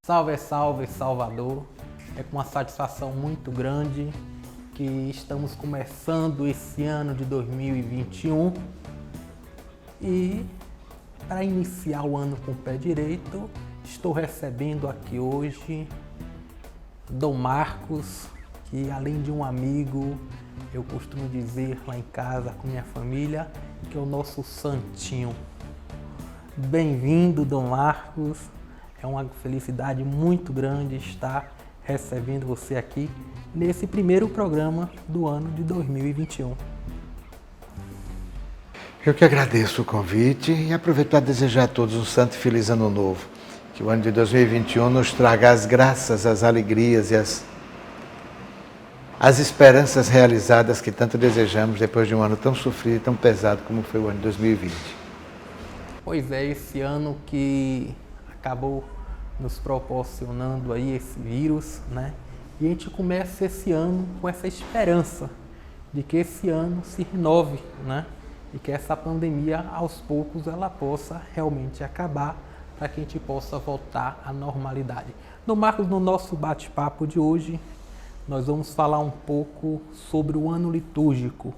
Salve, salve, Salvador! É com uma satisfação muito grande que estamos começando esse ano de 2021 e para iniciar o ano com o pé direito, estou recebendo aqui hoje Dom Marcos, que além de um amigo, eu costumo dizer lá em casa com minha família, que é o nosso santinho. Bem-vindo, Dom Marcos. É uma felicidade muito grande estar recebendo você aqui nesse primeiro programa do ano de 2021. Eu que agradeço o convite e aproveito para desejar a todos um santo e feliz ano novo. Que o ano de 2021 nos traga as graças, as alegrias e as esperanças realizadas que tanto desejamos depois de um ano tão sofrido e tão pesado como foi o ano de 2020. Pois é, esse ano que acabou nos proporcionando aí esse vírus, né? E a gente começa esse ano com essa esperança de que esse ano se renove, né? E que essa pandemia, aos poucos, ela possa realmente acabar para que a gente possa voltar à normalidade. Dom Marcos, no nosso bate-papo de hoje, nós vamos falar um pouco sobre o ano litúrgico,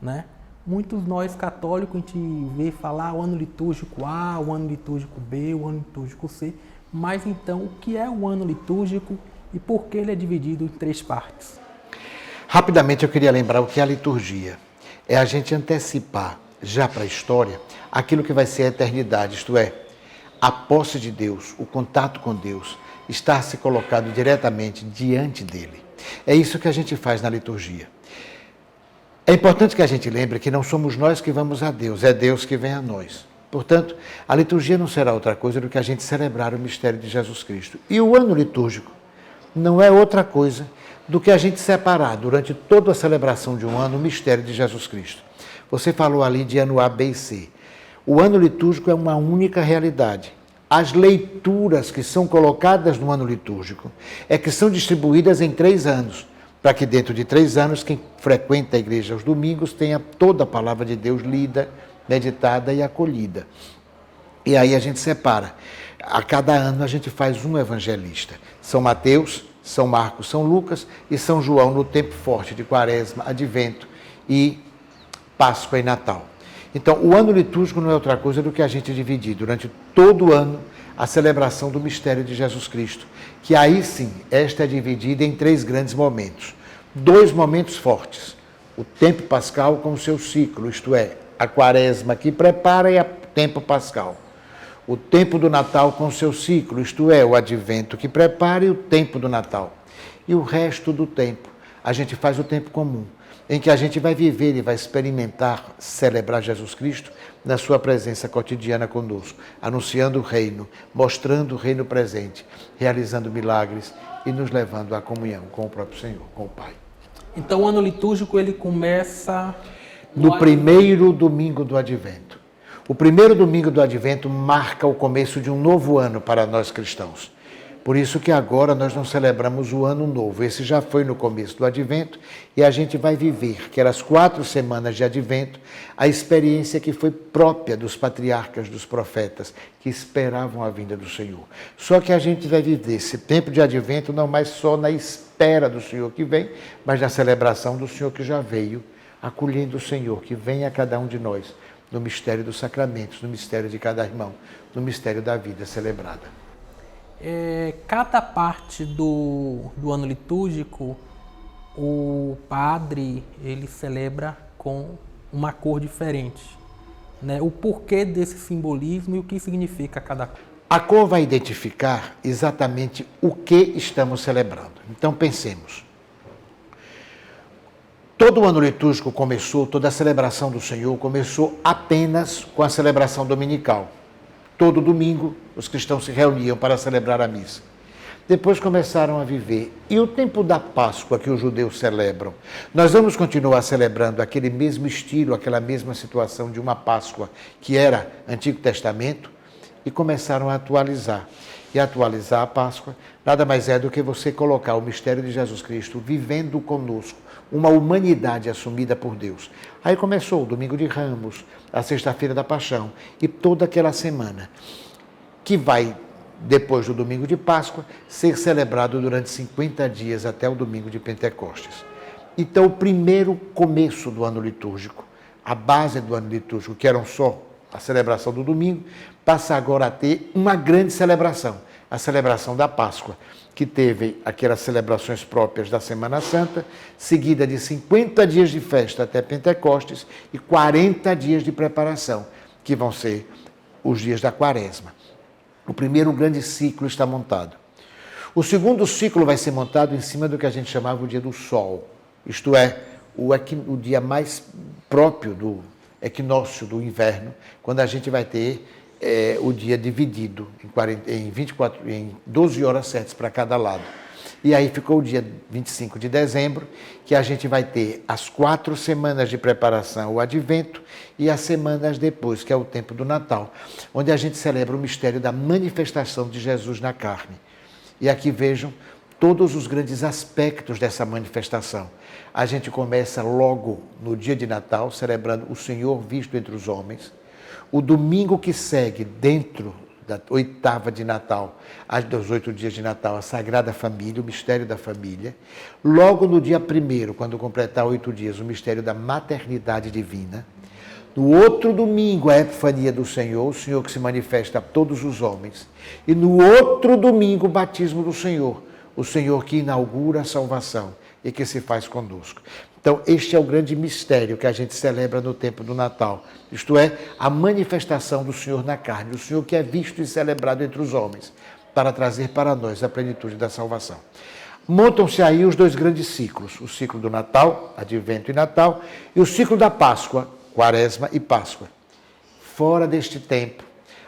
né? Muitos nós católicos, a gente vê falar o ano litúrgico A, o ano litúrgico B, o ano litúrgico C, mas então o que é o ano litúrgico e por que ele é dividido em 3 partes? Rapidamente eu queria lembrar o que é a liturgia. É a gente antecipar já para a história aquilo que vai ser a eternidade, isto é, a posse de Deus, o contato com Deus, estar se colocado diretamente diante dele. É isso que a gente faz na liturgia. É importante que a gente lembre que não somos nós que vamos a Deus, é Deus que vem a nós. Portanto, a liturgia não será outra coisa do que a gente celebrar o mistério de Jesus Cristo. E o ano litúrgico não é outra coisa do que a gente separar durante toda a celebração de um ano o mistério de Jesus Cristo. Você falou ali de ano A, B e C. O ano litúrgico é uma única realidade. As leituras que são colocadas no ano litúrgico é que são distribuídas em 3 anos, para que dentro de 3 anos quem frequenta a igreja aos domingos tenha toda a palavra de Deus lida, meditada e acolhida. E aí a gente separa. A cada ano a gente faz um evangelista. São Mateus, São Marcos, São Lucas e São João no tempo forte de Quaresma, Advento e Páscoa e Natal. Então, o ano litúrgico não é outra coisa do que a gente dividir durante todo o ano a celebração do mistério de Jesus Cristo, que aí sim, esta é dividida em 3 grandes momentos. 2 momentos fortes. O tempo pascal com o seu ciclo, isto é, a Quaresma que prepara e o tempo pascal. O tempo do Natal com o seu ciclo, isto é, o Advento que prepara e o tempo do Natal. E o resto do tempo, a gente faz o tempo comum, em que a gente vai viver e vai experimentar, celebrar Jesus Cristo na sua presença cotidiana conosco, anunciando o reino, mostrando o reino presente, realizando milagres e nos levando à comunhão com o próprio Senhor, com o Pai. Então o ano litúrgico ele começa no primeiro domingo do Advento. O primeiro domingo do Advento marca o começo de um novo ano para nós cristãos. Por isso que agora nós não celebramos o Ano Novo. Esse já foi no começo do Advento e a gente vai viver, que eram as 4 semanas de Advento, a experiência que foi própria dos patriarcas, dos profetas, que esperavam a vinda do Senhor. Só que a gente vai viver esse tempo de Advento não mais só na espera do Senhor que vem, mas na celebração do Senhor que já veio, acolhendo o Senhor que vem a cada um de nós, no mistério dos sacramentos, no mistério de cada irmão, no mistério da vida celebrada. Cada parte do ano litúrgico, o padre ele celebra com uma cor diferente, né? O porquê desse simbolismo e o que significa cada cor. A cor vai identificar exatamente o que estamos celebrando. Então pensemos. Todo o ano litúrgico começou, toda a celebração do Senhor começou apenas com a celebração dominical. Todo domingo, os cristãos se reuniam para celebrar a missa. Depois começaram a viver. E o tempo da Páscoa que os judeus celebram? Nós vamos continuar celebrando aquele mesmo estilo, aquela mesma situação de uma Páscoa que era Antigo Testamento e começaram a atualizar. E atualizar a Páscoa nada mais é do que você colocar o mistério de Jesus Cristo vivendo conosco, uma humanidade assumida por Deus. Aí começou o Domingo de Ramos, a Sexta-feira da Paixão e toda aquela semana que vai depois do domingo de Páscoa, ser celebrado durante 50 dias até o domingo de Pentecostes. Então, o primeiro começo do ano litúrgico, a base do ano litúrgico, que eram só a celebração do domingo, passa agora a ter uma grande celebração, a celebração da Páscoa, que teve aquelas celebrações próprias da Semana Santa, seguida de 50 dias de festa até Pentecostes e 40 dias de preparação, que vão ser os dias da Quaresma. O primeiro grande ciclo está montado. O segundo ciclo vai ser montado em cima do que a gente chamava o dia do Sol, isto é, o dia mais próprio do equinócio do inverno, quando a gente vai ter o dia dividido em 12 horas certas para cada lado. E aí ficou o dia 25 de dezembro, que a gente vai ter as 4 semanas de preparação, o Advento, e as semanas depois, que é o tempo do Natal, onde a gente celebra o mistério da manifestação de Jesus na carne. E aqui vejam todos os grandes aspectos dessa manifestação. A gente começa logo no dia de Natal, celebrando o Senhor visto entre os homens. O domingo que segue, dentro da 8ª de Natal, dos 8 dias de Natal, a Sagrada Família, o mistério da família. Logo no dia 1º, quando completar 8 dias, o mistério da maternidade divina. No outro domingo, a Epifania do Senhor, o Senhor que se manifesta a todos os homens. E no outro domingo, o batismo do Senhor, o Senhor que inaugura a salvação e que se faz conosco. Então, este é o grande mistério que a gente celebra no tempo do Natal. Isto é, a manifestação do Senhor na carne, o Senhor que é visto e celebrado entre os homens, para trazer para nós a plenitude da salvação. Montam-se aí os 2 grandes ciclos, o ciclo do Natal, Advento e Natal, e o ciclo da Páscoa, Quaresma e Páscoa. Fora deste tempo,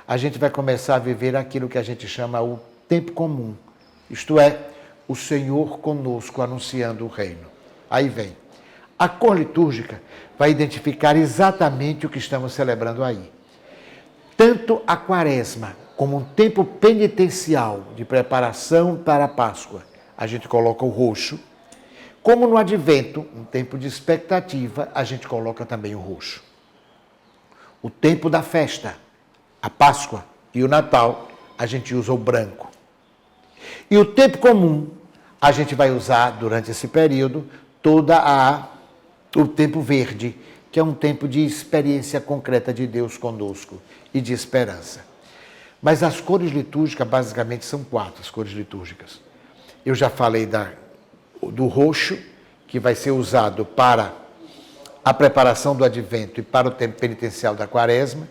a gente vai começar a viver aquilo que a gente chama o tempo comum, isto é, o Senhor conosco anunciando o reino. Aí vem. A cor litúrgica vai identificar exatamente o que estamos celebrando aí. Tanto a Quaresma como um tempo penitencial de preparação para a Páscoa, a gente coloca o roxo, como no Advento, um tempo de expectativa, a gente coloca também o roxo. O tempo da festa, a Páscoa e o Natal, a gente usa o branco. E o tempo comum, a gente vai usar durante esse período o tempo verde, que é um tempo de experiência concreta de Deus conosco e de esperança. Mas as cores litúrgicas, basicamente, são 4 as cores litúrgicas. Eu já falei do roxo, que vai ser usado para a preparação do Advento e para o tempo penitencial da Quaresma.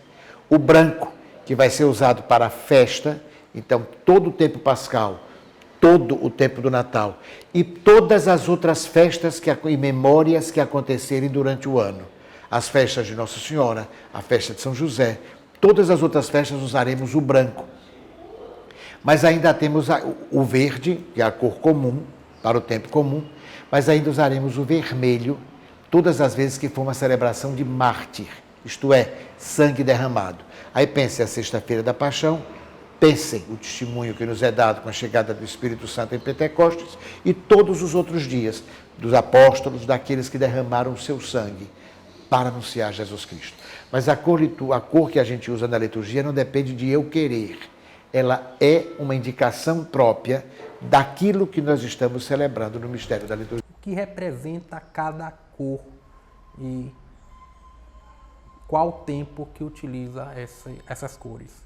O branco, que vai ser usado para a festa, então todo o tempo pascal, todo o tempo do Natal e todas as outras festas e memórias que acontecerem durante o ano. As festas de Nossa Senhora, a festa de São José, todas as outras festas usaremos o branco. Mas ainda temos o verde, que é a cor comum, para o tempo comum, mas ainda usaremos o vermelho todas as vezes que for uma celebração de mártir, isto é, sangue derramado. Aí pense a Sexta-feira da Paixão, pensem o testemunho que nos é dado com a chegada do Espírito Santo em Pentecostes e todos os outros dias dos apóstolos, daqueles que derramaram o seu sangue para anunciar Jesus Cristo. Mas a cor que a gente usa na liturgia não depende de eu querer. Ela é uma indicação própria daquilo que nós estamos celebrando no mistério da liturgia. O que representa cada cor e qual tempo que utiliza essas cores?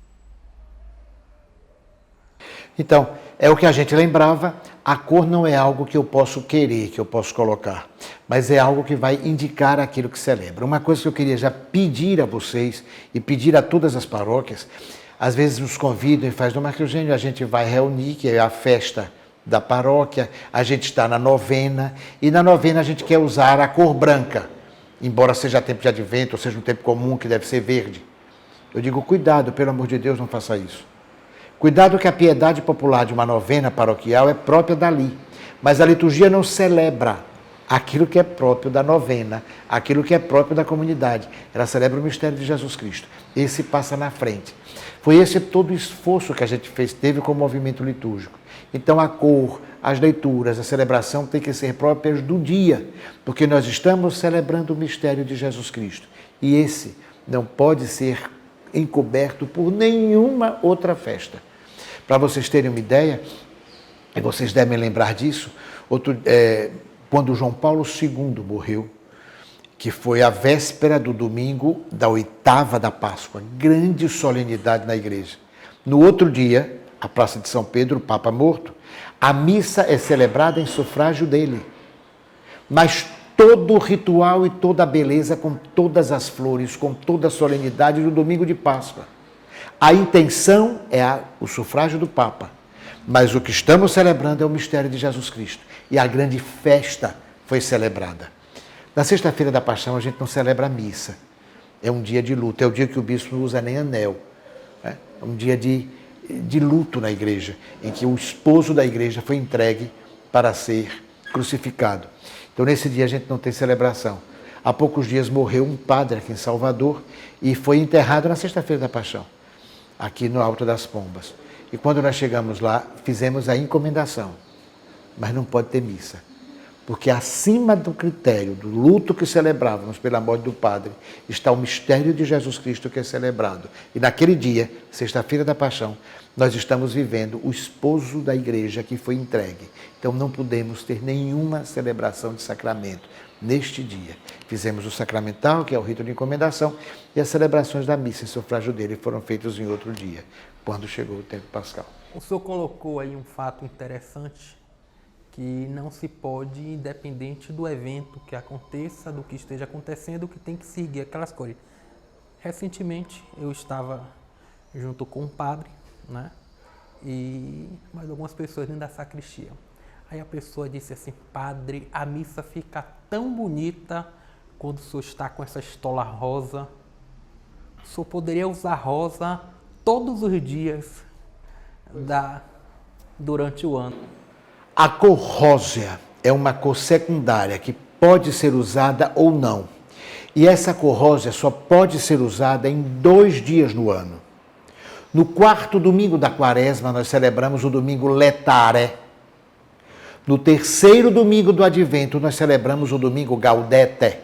Então, é o que a gente lembrava, a cor não é algo que eu posso querer, que eu posso colocar, mas é algo que vai indicar aquilo que celebra. Uma coisa que eu queria já pedir a vocês e pedir a todas as paróquias, às vezes nos convidam e fazem, Dom Marco Eugênio, a gente vai reunir, que é a festa da paróquia, a gente está na novena, e na novena a gente quer usar a cor branca, embora seja tempo de Advento, ou seja um tempo comum que deve ser verde. Eu digo, cuidado, pelo amor de Deus, não faça isso. Cuidado que a piedade popular de uma novena paroquial é própria dali, mas a liturgia não celebra aquilo que é próprio da novena, aquilo que é próprio da comunidade. Ela celebra o mistério de Jesus Cristo. Esse passa na frente. Foi esse todo o esforço que a gente teve com o movimento litúrgico. Então a cor, as leituras, a celebração tem que ser próprias do dia, porque nós estamos celebrando o mistério de Jesus Cristo. E esse não pode ser encoberto por nenhuma outra festa. Para vocês terem uma ideia, e vocês devem lembrar disso, quando João Paulo II morreu, que foi a véspera do domingo da 8ª da Páscoa, grande solenidade na igreja. No outro dia, a Praça de São Pedro, o Papa morto, a missa é celebrada em sufrágio dele. Mas todo o ritual e toda a beleza, com todas as flores, com toda a solenidade do domingo de Páscoa. A intenção é o sufrágio do Papa, mas o que estamos celebrando é o mistério de Jesus Cristo. E a grande festa foi celebrada. Na sexta-feira da Paixão a gente não celebra a missa. É um dia de luto, é o dia que o bispo não usa nem anel. É um dia de luto na igreja, em que o esposo da igreja foi entregue para ser crucificado. Então nesse dia a gente não tem celebração. Há poucos dias morreu um padre aqui em Salvador e foi enterrado na sexta-feira da Paixão, aqui no Alto das Pombas. E quando nós chegamos lá, fizemos a encomendação, mas não pode ter missa. Porque acima do critério do luto que celebrávamos pela morte do padre, está o mistério de Jesus Cristo que é celebrado. E naquele dia, sexta-feira da Paixão, nós estamos vivendo o esposo da igreja que foi entregue. Então não podemos ter nenhuma celebração de sacramento neste dia. Fizemos o sacramental, que é o rito de encomendação, e as celebrações da missa em sufrágio dele foram feitas em outro dia, quando chegou o tempo pascal. O senhor colocou aí um fato interessante, que não se pode, independente do evento que aconteça, do que esteja acontecendo, que tem que seguir aquelas coisas. Recentemente eu estava junto com um padre, né? E mais algumas pessoas dentro da sacristia. Aí a pessoa disse assim: padre, a missa fica tão bonita quando o senhor está com essa estola rosa. O senhor poderia usar rosa todos os dias durante o ano. A cor rósea é uma cor secundária que pode ser usada ou não. E essa cor rósea só pode ser usada em 2 dias no ano. No 4º domingo da Quaresma, nós celebramos o domingo Letare. No 3º domingo do Advento, nós celebramos o domingo Gaudete.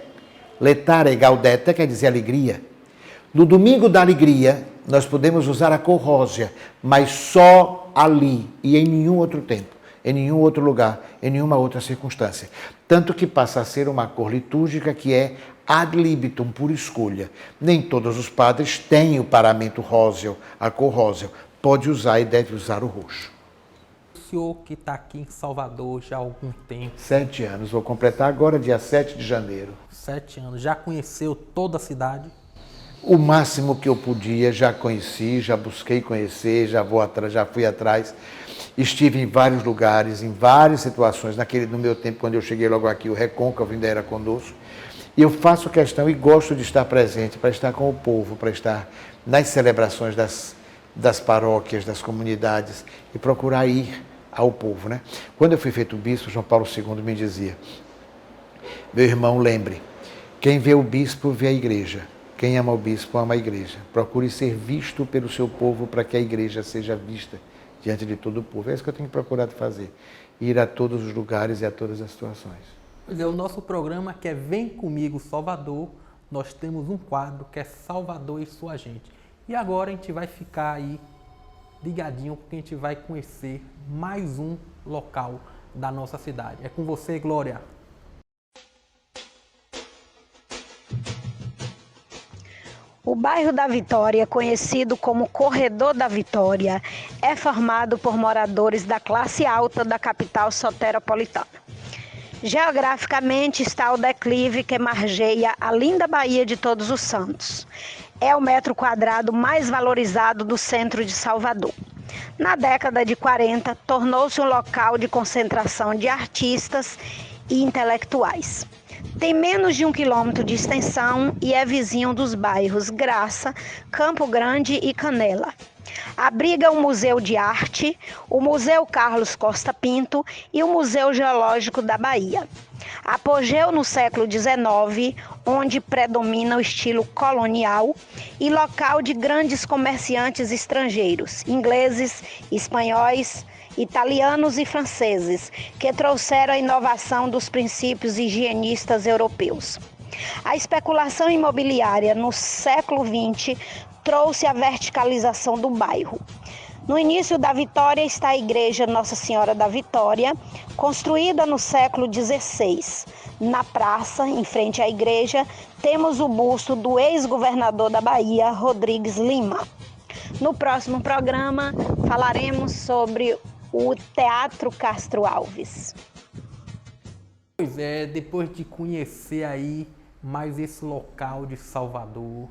Letare e Gaudete quer dizer alegria. No domingo da alegria, nós podemos usar a cor rósea, mas só ali e em nenhum outro tempo, em nenhum outro lugar, em nenhuma outra circunstância. Tanto que passa a ser uma cor litúrgica que é ad libitum, por escolha. Nem todos os padres têm o paramento róseo, a cor róseo. Pode usar e deve usar o roxo. O senhor que está aqui em Salvador já há algum tempo. 7 anos, vou completar agora dia 7 de janeiro. 7 anos, já conheceu toda a cidade? O máximo que eu podia, já conheci, já busquei conhecer, já fui atrás. Estive em vários lugares, em várias situações. No meu tempo, quando eu cheguei logo aqui, o Recôncavo ainda era conosco. E eu faço questão e gosto de estar presente, para estar com o povo, para estar nas celebrações das paróquias, das comunidades, e procurar ir ao povo, né? Quando eu fui feito bispo, João Paulo II me dizia: meu irmão, lembre, quem vê o bispo vê a igreja. Quem ama o bispo ama a igreja. Procure ser visto pelo seu povo para que a igreja seja vista diante de todo o povo. É isso que eu tenho procurado fazer. Ir a todos os lugares e a todas as situações. Pois é, o nosso programa que é Vem Comigo Salvador, nós temos um quadro que é Salvador e Sua Gente. E agora a gente vai ficar aí ligadinho, porque a gente vai conhecer mais um local da nossa cidade. É com você, Glória. O bairro da Vitória, conhecido como Corredor da Vitória, é formado por moradores da classe alta da capital soteropolitana. Geograficamente está o declive que margeia a linda Baía de Todos os Santos. É o metro quadrado mais valorizado do centro de Salvador. Na década de 40, tornou-se um local de concentração de artistas e intelectuais. Tem menos de 1 quilômetro de extensão e é vizinho dos bairros Graça, Campo Grande e Canela. Abriga o Museu de Arte, o Museu Carlos Costa Pinto e o Museu Geológico da Bahia. Apogeu no século XIX, onde predomina o estilo colonial e local de grandes comerciantes estrangeiros, ingleses, espanhóis, italianos e franceses, que trouxeram a inovação dos princípios higienistas europeus. A especulação imobiliária no século XX trouxe a verticalização do bairro. No início da Vitória está a Igreja Nossa Senhora da Vitória, construída no século XVI. Na praça, em frente à igreja, temos o busto do ex-governador da Bahia, Rodrigues Lima. No próximo programa, falaremos sobre o Teatro Castro Alves. Pois é, depois de conhecer aí mais esse local de Salvador,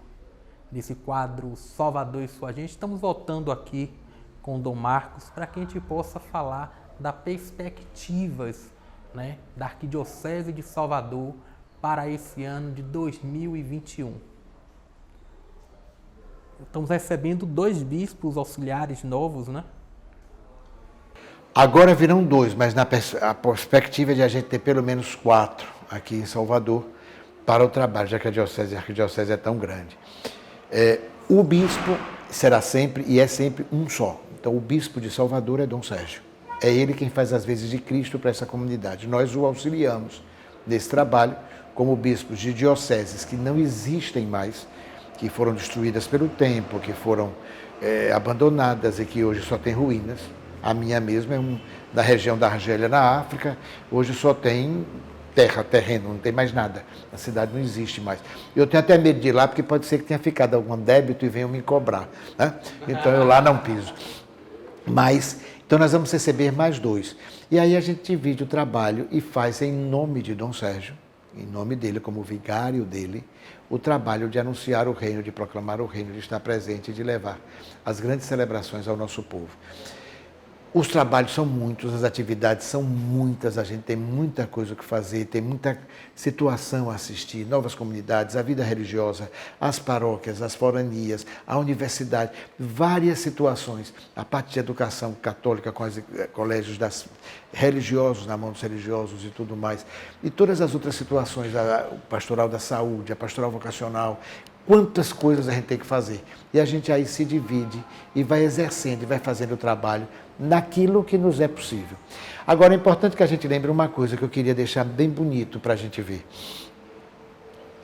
desse quadro Salvador e sua gente, estamos voltando aqui com o Dom Marcos para que a gente possa falar das perspectivas, né, da Arquidiocese de Salvador para esse ano de 2021. Estamos recebendo 2 bispos auxiliares novos, né? Agora virão 2, mas a perspectiva é de a gente ter pelo menos 4 aqui em Salvador para o trabalho, já que a arquidiocese é tão grande. O bispo será sempre e é sempre um só. Então, o bispo de Salvador é Dom Sérgio. É ele quem faz as vezes de Cristo para essa comunidade. Nós o auxiliamos nesse trabalho como bispos de dioceses que não existem mais, que foram destruídas pelo tempo, que foram abandonadas e que hoje só tem ruínas. A minha mesma é da região da Argélia, na África. Hoje só tem terreno, não tem mais nada. A cidade não existe mais. Eu tenho até medo de ir lá, porque pode ser que tenha ficado algum débito e venham me cobrar, né? Então eu lá não piso. Mas, então nós vamos receber mais 2. E aí a gente divide o trabalho e faz em nome de Dom Sérgio, em nome dele, como vigário dele, o trabalho de anunciar o reino, de proclamar o reino, de estar presente e de levar as grandes celebrações ao nosso povo. Os trabalhos são muitos, as atividades são muitas, a gente tem muita coisa que fazer, tem muita situação a assistir, novas comunidades, a vida religiosa, as paróquias, as foranias, a universidade, várias situações. A parte de educação católica com os colégios religiosos, na mão dos religiosos e tudo mais. E todas as outras situações, o pastoral da saúde, a pastoral vocacional, quantas coisas a gente tem que fazer. E a gente aí se divide e vai exercendo e vai fazendo o trabalho naquilo que nos é possível. Agora, é importante que a gente lembre uma coisa que eu queria deixar bem bonito para a gente ver.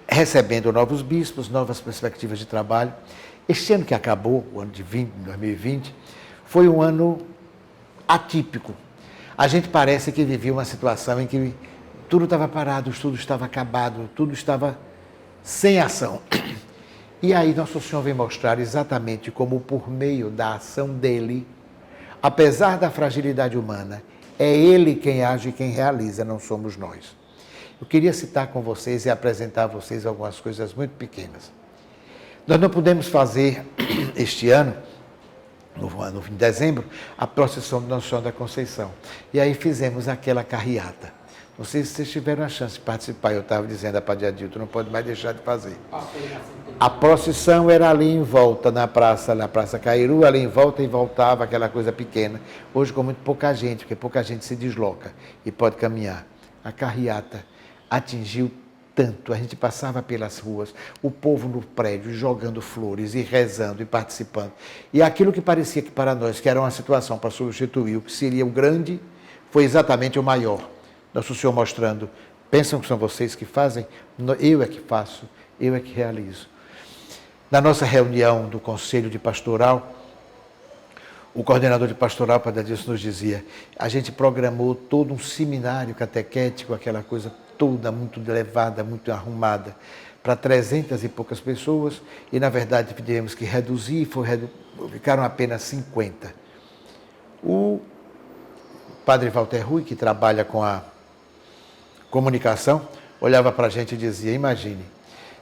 Recebendo novos bispos, novas perspectivas de trabalho. Este ano que acabou, o ano de 2020, foi um ano atípico. A gente parece que vivia uma situação em que tudo estava parado, tudo estava acabado, tudo estava sem ação. E aí Nosso Senhor vem mostrar exatamente como, por meio da ação dele, apesar da fragilidade humana, é ele quem age e quem realiza, não somos nós. Eu queria citar com vocês e apresentar a vocês algumas coisas muito pequenas. Nós não pudemos fazer este ano, no fim de dezembro, a procissão de Nossa Senhora da Conceição. E aí fizemos aquela carreata. Não sei se vocês tiveram a chance de participar. Eu estava dizendo a Padre Adilto, não pode mais deixar de fazer. A procissão era ali em volta, na Praça Cairu, ali em volta e voltava, aquela coisa pequena. Hoje com muito pouca gente, porque pouca gente se desloca e pode caminhar. A carreata atingiu tanto, a gente passava pelas ruas, o povo no prédio jogando flores e rezando e participando. E aquilo que parecia que para nós, que era uma situação para substituir o que seria o grande, foi exatamente o maior. Nosso Senhor mostrando, pensam que são vocês que fazem? Eu é que faço, eu é que realizo. Na nossa reunião do Conselho de Pastoral, o coordenador de pastoral, Padre Adilson, nos dizia, a gente programou todo um seminário catequético, aquela coisa toda muito elevada, muito arrumada, para 300 e poucas pessoas, e na verdade tivemos que reduzir, ficaram apenas 50. O Padre Walter Rui, que trabalha com a comunicação, olhava para a gente e dizia, imagine,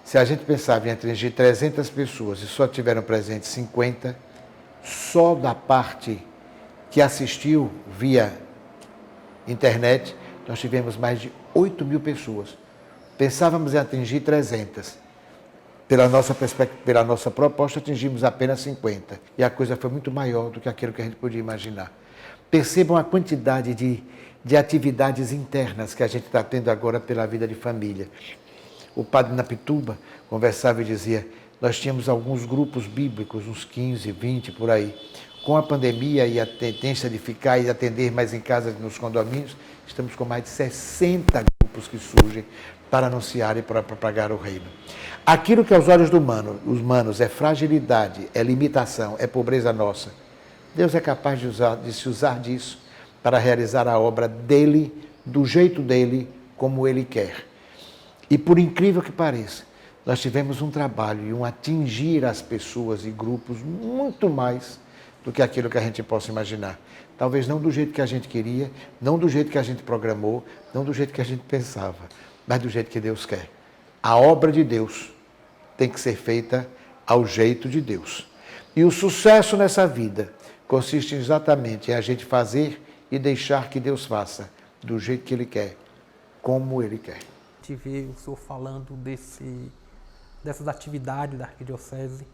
se a gente pensava em atingir 300 pessoas e só tiveram presentes 50, só da parte que assistiu via internet, nós tivemos mais de 8.000 pessoas. Pensávamos em atingir 300. Pela nossa proposta, atingimos apenas 50. E a coisa foi muito maior do que aquilo que a gente podia imaginar. Percebam a quantidade de atividades internas que a gente está tendo agora pela vida de família. O padre Napituba conversava e dizia, nós tínhamos alguns grupos bíblicos, uns 15, 20 por aí. Com a pandemia e a tendência de ficar e atender mais em casa nos condomínios, estamos com mais de 60 grupos que surgem para anunciar e para propagar o reino. Aquilo que aos olhos dos humanos é fragilidade, é limitação, é pobreza nossa, Deus é capaz de se usar disso para realizar a obra dele, do jeito dele, como ele quer. E por incrível que pareça, nós tivemos um trabalho e um atingir as pessoas e grupos muito mais do que aquilo que a gente possa imaginar. Talvez não do jeito que a gente queria, não do jeito que a gente programou, não do jeito que a gente pensava, mas do jeito que Deus quer. A obra de Deus tem que ser feita ao jeito de Deus. E o sucesso nessa vida consiste exatamente em a gente fazer e deixar que Deus faça do jeito que Ele quer, como Ele quer. Te ver o senhor falando dessas atividades da arquidiocese,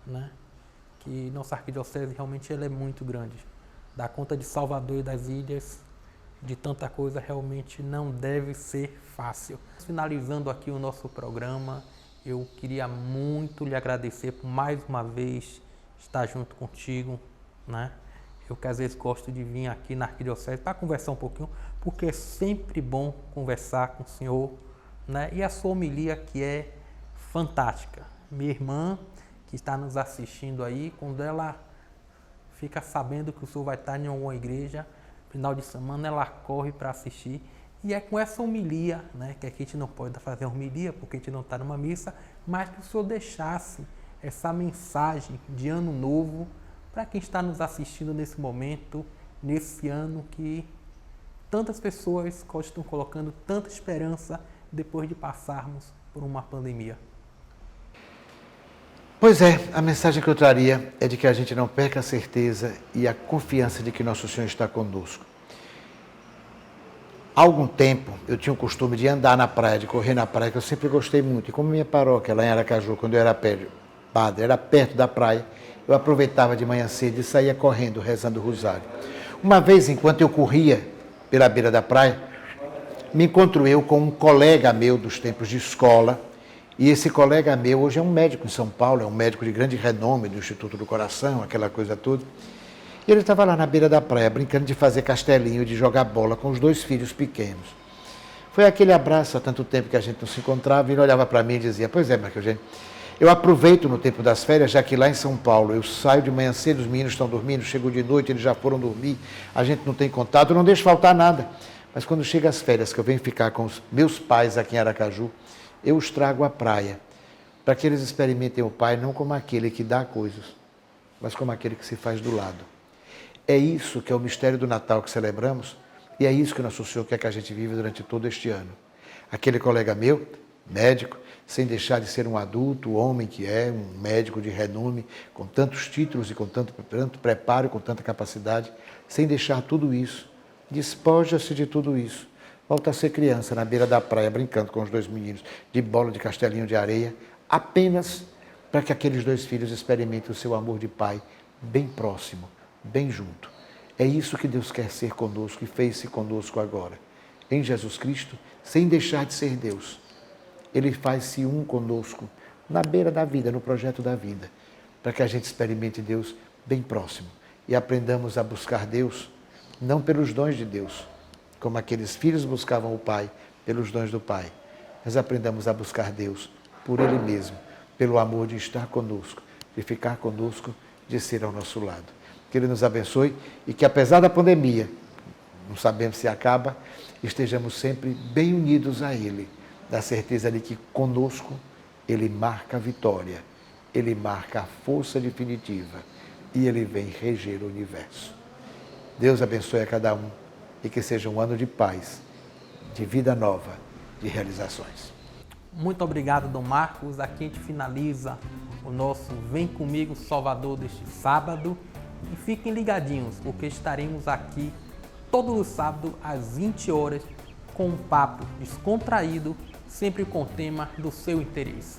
né? Que nossa arquidiocese realmente ela é muito grande. Dá conta de Salvador e das ilhas, de tanta coisa, realmente não deve ser fácil. Finalizando aqui o nosso programa, eu queria muito lhe agradecer por mais uma vez estar junto contigo, né? Eu que às vezes gosto de vir aqui na arquidiocese para conversar um pouquinho, porque é sempre bom conversar com o senhor, né? E a sua homilia que é fantástica. Minha irmã que está nos assistindo aí, quando ela fica sabendo que o senhor vai estar em alguma igreja, final de semana ela corre para assistir. E é com essa homilia, né, que aqui a gente não pode fazer homilia porque a gente não está numa missa, mas que o senhor deixasse essa mensagem de ano novo para quem está nos assistindo nesse momento, nesse ano que tantas pessoas estão colocando tanta esperança depois de passarmos por uma pandemia. Pois é, a mensagem que eu traria é de que a gente não perca a certeza e a confiança de que Nosso Senhor está conosco. Há algum tempo eu tinha o costume de andar na praia, de correr na praia, que eu sempre gostei muito. E como minha paróquia lá em Aracaju, quando eu era padre, era perto da praia, eu aproveitava de manhã cedo e saía correndo, rezando o rosário. Uma vez, enquanto eu corria pela beira da praia, me encontro eu com um colega meu dos tempos de escola. E esse colega meu hoje é um médico em São Paulo, é um médico de grande renome do Instituto do Coração, aquela coisa toda. E ele estava lá na beira da praia, brincando de fazer castelinho, de jogar bola com os 2 filhos pequenos. Foi aquele abraço, há tanto tempo que a gente não se encontrava, e ele olhava para mim e dizia, pois é, Marco Eugênio, eu aproveito no tempo das férias, já que lá em São Paulo eu saio de manhã cedo, os meninos estão dormindo, chego de noite, eles já foram dormir, a gente não tem contato, eu não deixo faltar nada. Mas quando chega as férias, que eu venho ficar com os meus pais aqui em Aracaju, eu os trago à praia, para que eles experimentem o Pai não como aquele que dá coisas, mas como aquele que se faz do lado. É isso que é o mistério do Natal que celebramos, e é isso que Nosso Senhor quer que a gente viva durante todo este ano. Aquele colega meu, médico, sem deixar de ser um adulto, homem que é, um médico de renome, com tantos títulos e com tanto preparo, com tanta capacidade, sem deixar tudo isso, despoja-se de tudo isso. Volta a ser criança na beira da praia, brincando com os 2 meninos, de bola, de castelinho de areia, apenas para que aqueles 2 filhos experimentem o seu amor de pai bem próximo, bem junto. É isso que Deus quer ser conosco e fez-se conosco agora. Em Jesus Cristo, sem deixar de ser Deus, Ele faz-se um conosco, na beira da vida, no projeto da vida, para que a gente experimente Deus bem próximo e aprendamos a buscar Deus, não pelos dons de Deus, como aqueles filhos buscavam o Pai pelos dons do Pai, mas aprendamos a buscar Deus por Ele mesmo, pelo amor de estar conosco, de ficar conosco, de ser ao nosso lado. Que Ele nos abençoe e que, apesar da pandemia, não sabemos se acaba, estejamos sempre bem unidos a Ele, da certeza de que conosco Ele marca a vitória, Ele marca a força definitiva e Ele vem reger o universo. Deus abençoe a cada um e que seja um ano de paz, de vida nova, de realizações. Muito obrigado, Dom Marcos. Aqui a gente finaliza o nosso Vem Comigo Salvador deste sábado. E fiquem ligadinhos, porque estaremos aqui todos os sábados às 20 horas com um papo descontraído, sempre com o tema do seu interesse.